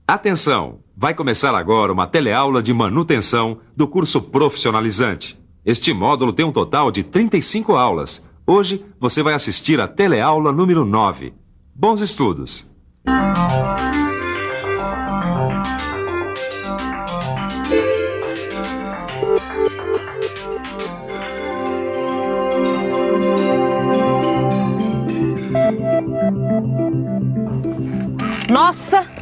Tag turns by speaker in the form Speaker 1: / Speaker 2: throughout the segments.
Speaker 1: Atenção! Vai começar agora uma teleaula de manutenção do curso profissionalizante. Este módulo tem um total de 35 aulas. Hoje você vai assistir a teleaula número 9. Bons estudos!
Speaker 2: Nossa!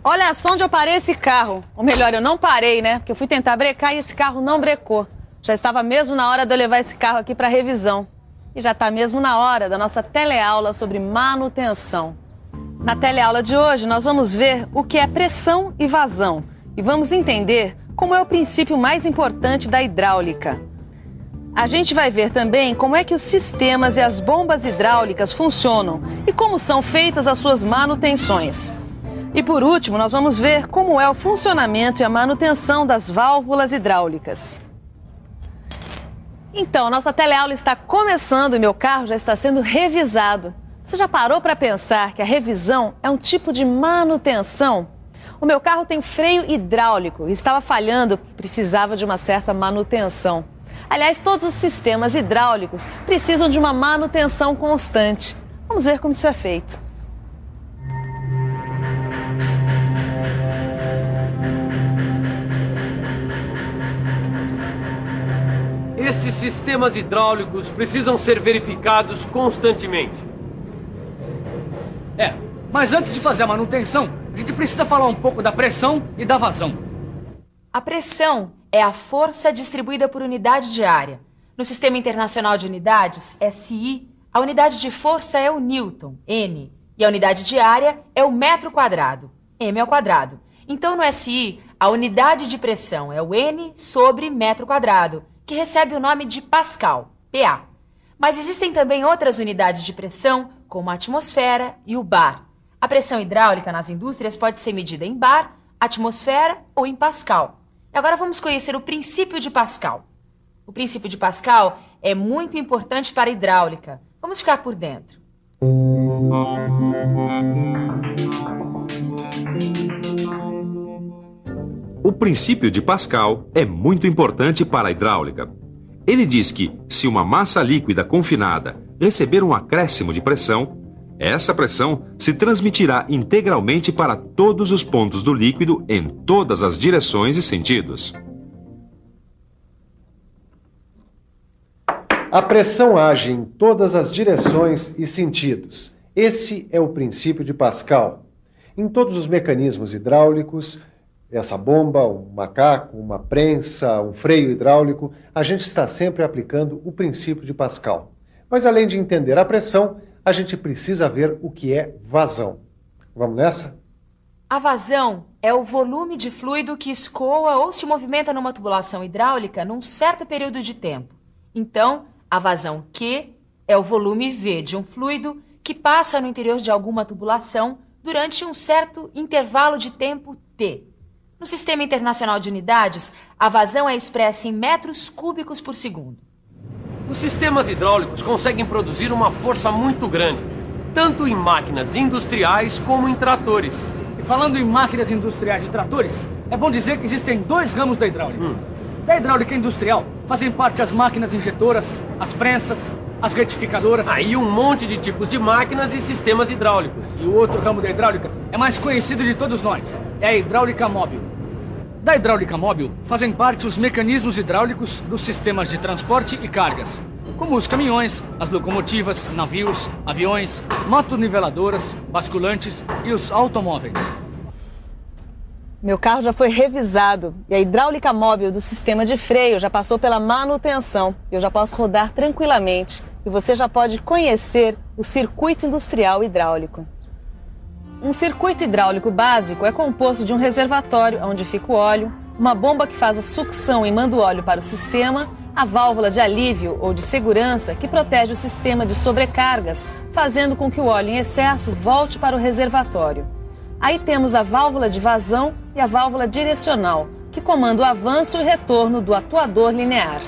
Speaker 2: Olha só onde eu parei esse carro. Ou melhor, eu não parei, né? Porque eu fui tentar brecar e esse carro não brecou. Já estava mesmo na hora de eu levar esse carro aqui para revisão. E já está mesmo na hora da nossa teleaula sobre manutenção. Na teleaula de hoje, nós vamos ver o que é pressão e vazão. E vamos entender como é o princípio mais importante da hidráulica. A gente vai ver também como é que os sistemas e as bombas hidráulicas funcionam e como são feitas as suas manutenções. E por último, nós vamos ver como é o funcionamento e a manutenção das válvulas hidráulicas. Então, a nossa teleaula está começando e meu carro já está sendo revisado. Você já parou para pensar que a revisão é um tipo de manutenção? O meu carro tem freio hidráulico e estava falhando, precisava de uma certa manutenção. Aliás, todos os sistemas hidráulicos precisam de uma manutenção constante. Vamos ver como isso é feito.
Speaker 3: Esses sistemas hidráulicos precisam ser verificados constantemente.
Speaker 4: Mas antes de fazer a manutenção, a gente precisa falar um pouco da pressão e da vazão.
Speaker 5: A pressão é a força distribuída por unidade de área. No Sistema Internacional de Unidades, SI, a unidade de força é o Newton, N, e a unidade de área é o metro quadrado, M ao quadrado. Então, no SI, a unidade de pressão é o N sobre metro quadrado, que recebe o nome de Pascal, PA. Mas existem também outras unidades de pressão, como a atmosfera e o bar. A pressão hidráulica nas indústrias pode ser medida em bar, atmosfera ou em Pascal. E agora vamos conhecer o princípio de Pascal. O princípio de Pascal é muito importante para a hidráulica. Vamos ficar por dentro.
Speaker 1: O princípio de Pascal é muito importante para a hidráulica. Ele diz que, se uma massa líquida confinada receber um acréscimo de pressão, essa pressão se transmitirá integralmente para todos os pontos do líquido em todas as direções e sentidos.
Speaker 6: A pressão age em todas as direções e sentidos. Esse é o princípio de Pascal. Em todos os mecanismos hidráulicos, essa bomba, um macaco, uma prensa, um freio hidráulico, a gente está sempre aplicando o princípio de Pascal. Mas além de entender a pressão, a gente precisa ver o que é vazão. Vamos nessa?
Speaker 5: A vazão é o volume de fluido que escoa ou se movimenta numa tubulação hidráulica num certo período de tempo. Então, a vazão Q é o volume V de um fluido que passa no interior de alguma tubulação durante um certo intervalo de tempo T. No Sistema Internacional de Unidades, a vazão é expressa em metros cúbicos por segundo.
Speaker 3: Os sistemas hidráulicos conseguem produzir uma força muito grande, tanto em máquinas industriais como em tratores.
Speaker 4: E falando em máquinas industriais e tratores, é bom dizer que existem dois ramos da hidráulica. Da hidráulica industrial fazem parte as máquinas injetoras, as prensas, as retificadoras.
Speaker 3: Aí um monte de tipos de máquinas e sistemas hidráulicos.
Speaker 4: E o outro ramo da hidráulica é mais conhecido de todos nós, é a hidráulica móvel. Da hidráulica móvel fazem parte os mecanismos hidráulicos dos sistemas de transporte e cargas, como os caminhões, as locomotivas, navios, aviões, motoniveladoras, basculantes e os automóveis.
Speaker 2: Meu carro já foi revisado e a hidráulica móvel do sistema de freio já passou pela manutenção. Eu já posso rodar tranquilamente e você já pode conhecer o circuito industrial hidráulico. Um circuito hidráulico básico é composto de um reservatório, onde fica o óleo, uma bomba que faz a sucção e manda o óleo para o sistema, a válvula de alívio ou de segurança que protege o sistema de sobrecargas, fazendo com que o óleo em excesso volte para o reservatório. Aí temos a válvula de vazão e a válvula direcional, que comanda o avanço e retorno do atuador linear.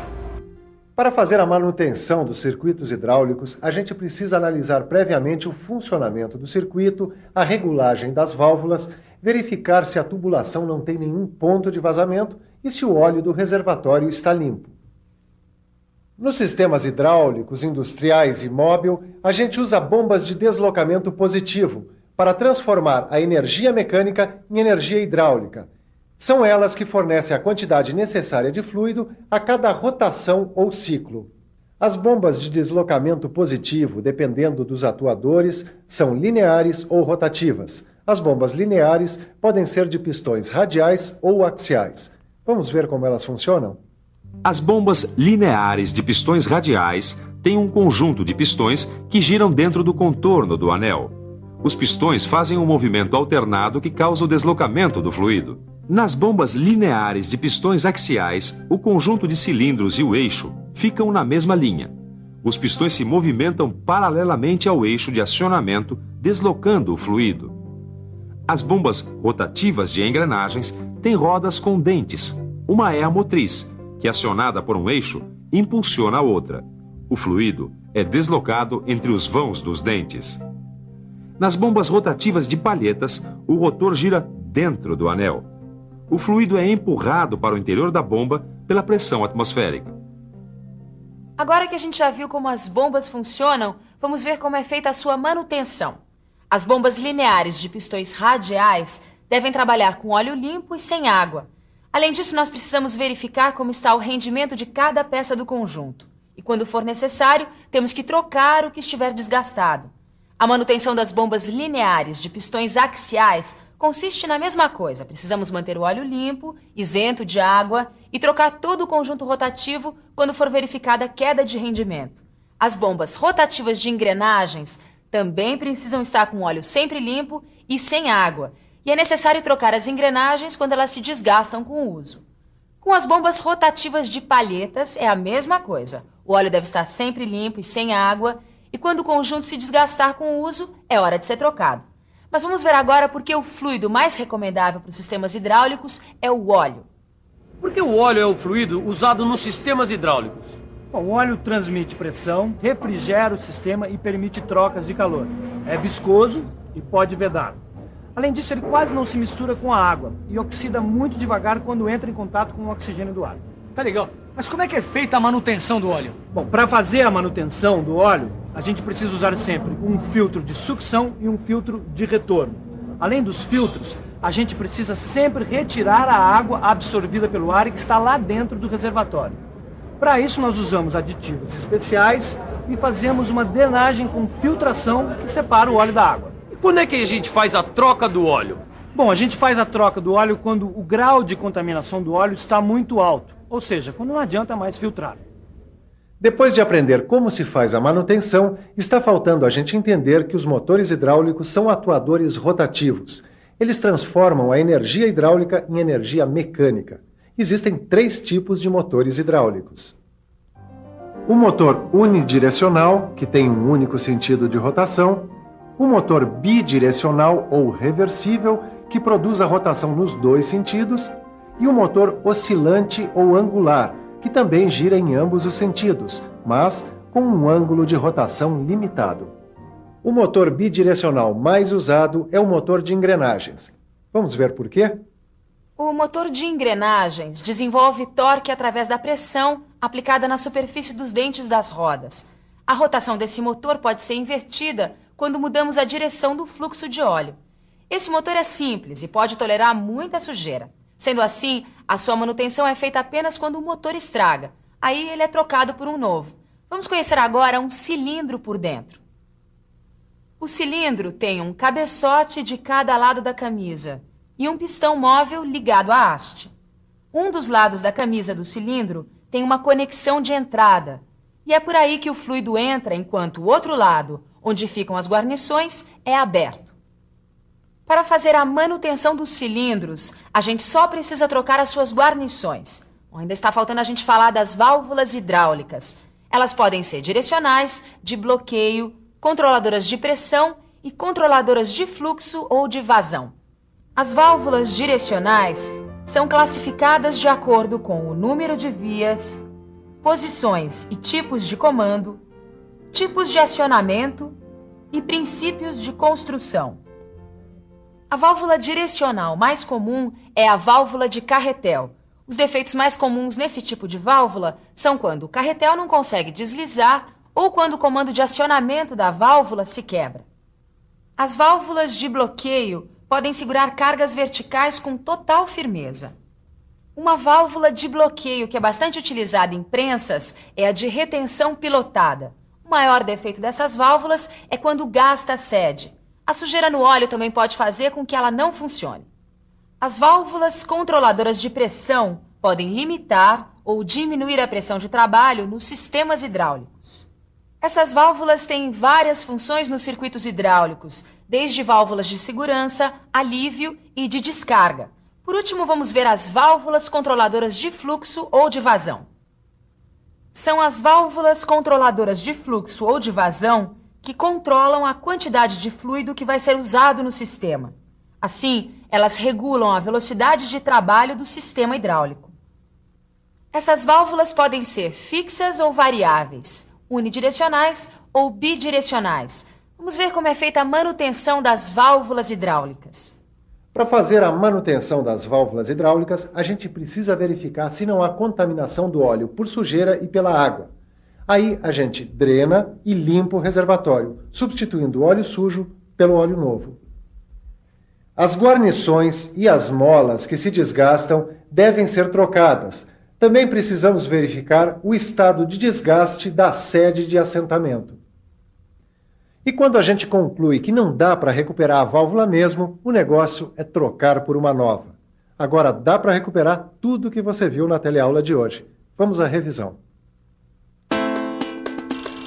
Speaker 6: Para fazer a manutenção dos circuitos hidráulicos, a gente precisa analisar previamente o funcionamento do circuito, a regulagem das válvulas, verificar se a tubulação não tem nenhum ponto de vazamento e se o óleo do reservatório está limpo. Nos sistemas hidráulicos, industriais e móvel, a gente usa bombas de deslocamento positivo para transformar a energia mecânica em energia hidráulica. São elas que fornecem a quantidade necessária de fluido a cada rotação ou ciclo. As bombas de deslocamento positivo, dependendo dos atuadores, são lineares ou rotativas. As bombas lineares podem ser de pistões radiais ou axiais. Vamos ver como elas funcionam?
Speaker 1: As bombas lineares de pistões radiais têm um conjunto de pistões que giram dentro do contorno do anel. Os pistões fazem um movimento alternado que causa o deslocamento do fluido. Nas bombas lineares de pistões axiais, o conjunto de cilindros e o eixo ficam na mesma linha. Os pistões se movimentam paralelamente ao eixo de acionamento, deslocando o fluido. As bombas rotativas de engrenagens têm rodas com dentes. Uma é a motriz, que, acionada por um eixo, impulsiona a outra. O fluido é deslocado entre os vãos dos dentes. Nas bombas rotativas de palhetas, o rotor gira dentro do anel. O fluido é empurrado para o interior da bomba pela pressão atmosférica.
Speaker 5: Agora que a gente já viu como as bombas funcionam, vamos ver como é feita a sua manutenção. As bombas lineares de pistões radiais devem trabalhar com óleo limpo e sem água. Além disso, nós precisamos verificar como está o rendimento de cada peça do conjunto. E quando for necessário, temos que trocar o que estiver desgastado. A manutenção das bombas lineares de pistões axiais consiste na mesma coisa. Precisamos manter o óleo limpo, isento de água e trocar todo o conjunto rotativo quando for verificada queda de rendimento. As bombas rotativas de engrenagens também precisam estar com o óleo sempre limpo e sem água. E é necessário trocar as engrenagens quando elas se desgastam com o uso. Com as bombas rotativas de palhetas é a mesma coisa. O óleo deve estar sempre limpo e sem água, e quando o conjunto se desgastar com o uso, é hora de ser trocado. Mas vamos ver agora por que o fluido mais recomendável para os sistemas hidráulicos é o óleo.
Speaker 3: Por que o óleo é o fluido usado nos sistemas hidráulicos?
Speaker 7: Bom, o óleo transmite pressão, refrigera o sistema e permite trocas de calor. É viscoso e pode vedar. Além disso, ele quase não se mistura com a água e oxida muito devagar quando entra em contato com o oxigênio do ar.
Speaker 4: Tá legal. Mas como é que é feita a manutenção do óleo?
Speaker 7: Bom, para fazer a manutenção do óleo, a gente precisa usar sempre um filtro de sucção e um filtro de retorno. Além dos filtros, a gente precisa sempre retirar a água absorvida pelo ar que está lá dentro do reservatório. Para isso, nós usamos aditivos especiais e fazemos uma drenagem com filtração que separa o óleo da água.
Speaker 3: Quando é que a gente faz a troca do óleo?
Speaker 7: Bom, a gente faz a troca do óleo quando o grau de contaminação do óleo está muito alto, ou seja, quando não adianta mais filtrar.
Speaker 6: Depois de aprender como se faz a manutenção, está faltando a gente entender que os motores hidráulicos são atuadores rotativos. Eles transformam a energia hidráulica em energia mecânica. Existem 3 tipos de motores hidráulicos. O motor unidirecional, que tem um único sentido de rotação. O motor bidirecional ou reversível, que produz a rotação nos 2 sentidos. E o motor oscilante ou angular, que também gira em ambos os sentidos, mas com um ângulo de rotação limitado. O motor bidirecional mais usado é o motor de engrenagens. Vamos ver por quê?
Speaker 5: O motor de engrenagens desenvolve torque através da pressão aplicada na superfície dos dentes das rodas. A rotação desse motor pode ser invertida quando mudamos a direção do fluxo de óleo. Esse motor é simples e pode tolerar muita sujeira. Sendo assim, a sua manutenção é feita apenas quando o motor estraga. Aí ele é trocado por um novo. Vamos conhecer agora um cilindro por dentro. O cilindro tem um cabeçote de cada lado da camisa e um pistão móvel ligado à haste. Um dos lados da camisa do cilindro tem uma conexão de entrada, e é por aí que o fluido entra, enquanto o outro lado, onde ficam as guarnições, é aberto. Para fazer a manutenção dos cilindros, a gente só precisa trocar as suas guarnições. Ainda está faltando a gente falar das válvulas hidráulicas. Elas podem ser direcionais, de bloqueio, controladoras de pressão e controladoras de fluxo ou de vazão. As válvulas direcionais são classificadas de acordo com o número de vias, posições e tipos de comando, tipos de acionamento e princípios de construção. A válvula direcional mais comum é a válvula de carretel. Os defeitos mais comuns nesse tipo de válvula são quando o carretel não consegue deslizar ou quando o comando de acionamento da válvula se quebra. As válvulas de bloqueio podem segurar cargas verticais com total firmeza. Uma válvula de bloqueio que é bastante utilizada em prensas é a de retenção pilotada. O maior defeito dessas válvulas é quando o gás cede. A sujeira no óleo também pode fazer com que ela não funcione. As válvulas controladoras de pressão podem limitar ou diminuir a pressão de trabalho nos sistemas hidráulicos. Essas válvulas têm várias funções nos circuitos hidráulicos, desde válvulas de segurança, alívio e de descarga. Por último, vamos ver as válvulas controladoras de fluxo ou de vazão. São as válvulas controladoras de fluxo ou de vazão que controlam a quantidade de fluido que vai ser usado no sistema. Assim, elas regulam a velocidade de trabalho do sistema hidráulico. Essas válvulas podem ser fixas ou variáveis, unidirecionais ou bidirecionais. Vamos ver como é feita a manutenção das válvulas hidráulicas.
Speaker 6: Para fazer a manutenção das válvulas hidráulicas, a gente precisa verificar se não há contaminação do óleo por sujeira e pela água. Aí a gente drena e limpa o reservatório, substituindo o óleo sujo pelo óleo novo. As guarnições e as molas que se desgastam devem ser trocadas. Também precisamos verificar o estado de desgaste da sede de assentamento. E quando a gente conclui que não dá para recuperar a válvula mesmo, o negócio é trocar por uma nova. Agora dá para recuperar tudo que você viu na teleaula de hoje. Vamos à revisão.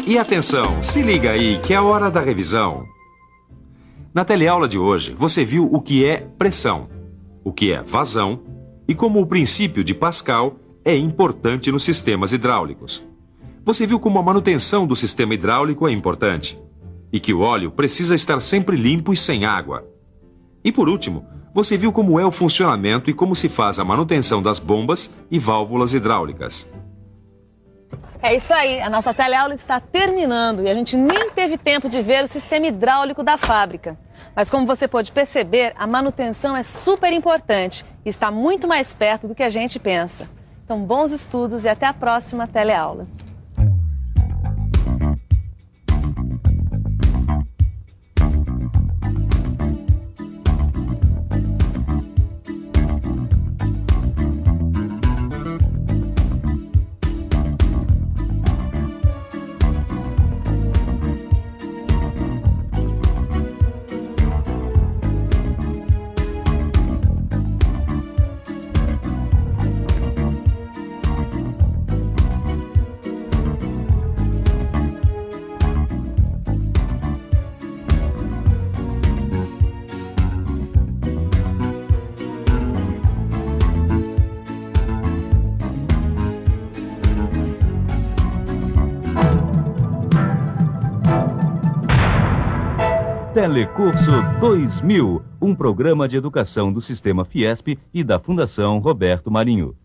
Speaker 1: E atenção, se liga aí que é a hora da revisão. Na teleaula de hoje, você viu o que é pressão, o que é vazão e como o princípio de Pascal é importante nos sistemas hidráulicos. Você viu como a manutenção do sistema hidráulico é importante e que o óleo precisa estar sempre limpo e sem água. E por último, você viu como é o funcionamento e como se faz a manutenção das bombas e válvulas hidráulicas.
Speaker 2: É isso aí, a nossa teleaula está terminando e a gente nem teve tempo de ver o sistema hidráulico da fábrica. Mas como você pode perceber, a manutenção é super importante e está muito mais perto do que a gente pensa. Então, bons estudos e até a próxima teleaula.
Speaker 8: Telecurso 2000, um programa de educação do Sistema Fiesp e da Fundação Roberto Marinho.